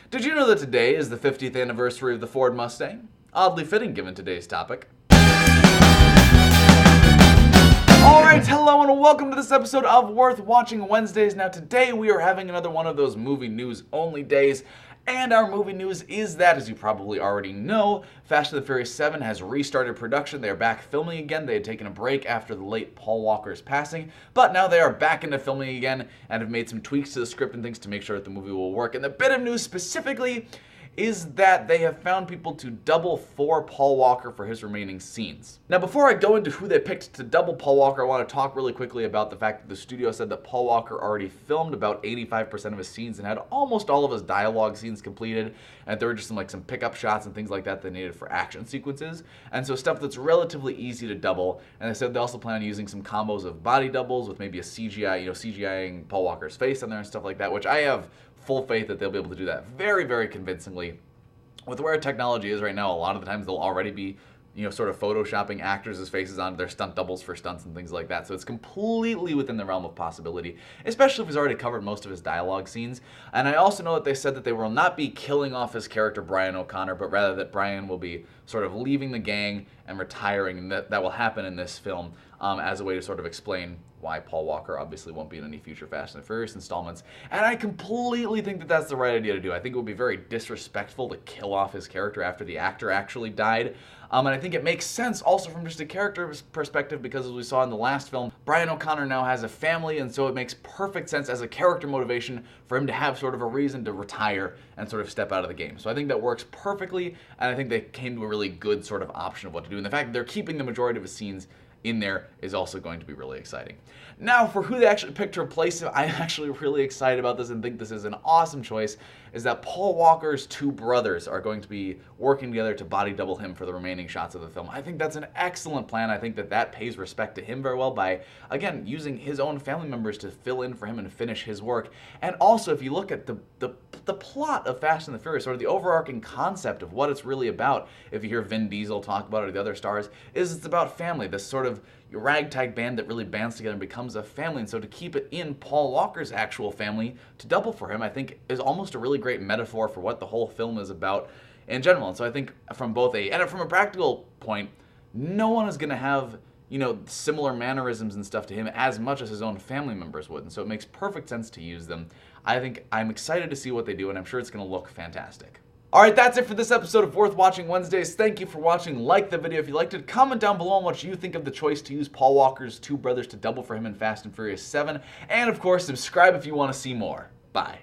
Did you know that today is the 50th anniversary of the Ford Mustang? Oddly fitting given today's topic. Alright, hello and welcome to this episode of Worth Watching Wednesdays. Now today we are having another one of those movie news only days. And our movie news is that, as you probably already know, Fast and the Furious 7 has restarted production. They are back filming again. They had taken a break after the late Paul Walker's passing, but now they are back into filming again and have made some tweaks to the script and things to make sure that the movie will work. And the bit of news specifically is that they have found people to double for Paul Walker for his remaining scenes. Now, before I go into who they picked to double Paul Walker, I want to talk really quickly about the fact that the studio said that Paul Walker already filmed about 85% of his scenes and had almost all of his dialogue scenes completed, and there were just some pickup shots and things like that they needed for action sequences, and so stuff that's relatively easy to double. And they said they also plan on using some combos of body doubles with maybe a CGI, CGIing Paul Walker's face on there and stuff like that, which I have full faith that they'll be able to do that very, very convincingly. With where technology is right now, a lot of the times they'll already be, sort of photoshopping actors' faces onto their stunt doubles for stunts and things like that. So it's completely within the realm of possibility, especially if he's already covered most of his dialogue scenes. And I also know that they said that they will not be killing off his character, Brian O'Connor, but rather that Brian will be sort of leaving the gang and retiring, and that will happen in this film as a way to sort of explain why Paul Walker obviously won't be in any future Fast and Furious installments. And I completely think that that's the right idea to do. I think it would be very disrespectful to kill off his character after the actor actually died. And I think it makes sense also from just a character perspective because, as we saw in the last film, Brian O'Connor now has a family, and so it makes perfect sense as a character motivation for him to have sort of a reason to retire and sort of step out of the game. So I think that works perfectly, and I think they came to a really good sort of option of what to do. And the fact that they're keeping the majority of his scenes in there is also going to be really exciting. Now, for who they actually picked to replace him, I'm actually really excited about this and think this is an awesome choice, is that Paul Walker's two brothers are going to be working together to body double him for the remaining shots of the film. I think that's an excellent plan. I think that pays respect to him very well by, again, using his own family members to fill in for him and finish his work. And also, if you look at the plot of Fast and the Furious, or the overarching concept of what it's really about, if you hear Vin Diesel talk about it or the other stars, is it's about family, this sort of ragtag band that really bands together and becomes a family. And so to keep it in Paul Walker's actual family, to double for him, I think is almost a really great metaphor for what the whole film is about in general. And so I think from both from a practical point, no one is going to have, similar mannerisms and stuff to him as much as his own family members would. And so it makes perfect sense to use them. I'm excited to see what they do, and I'm sure it's going to look fantastic. Alright, that's it for this episode of Worth Watching Wednesdays. Thank you for watching. Like the video if you liked it. Comment down below on what you think of the choice to use Paul Walker's two brothers to double for him in Fast and Furious 7. And of course, subscribe if you want to see more. Bye.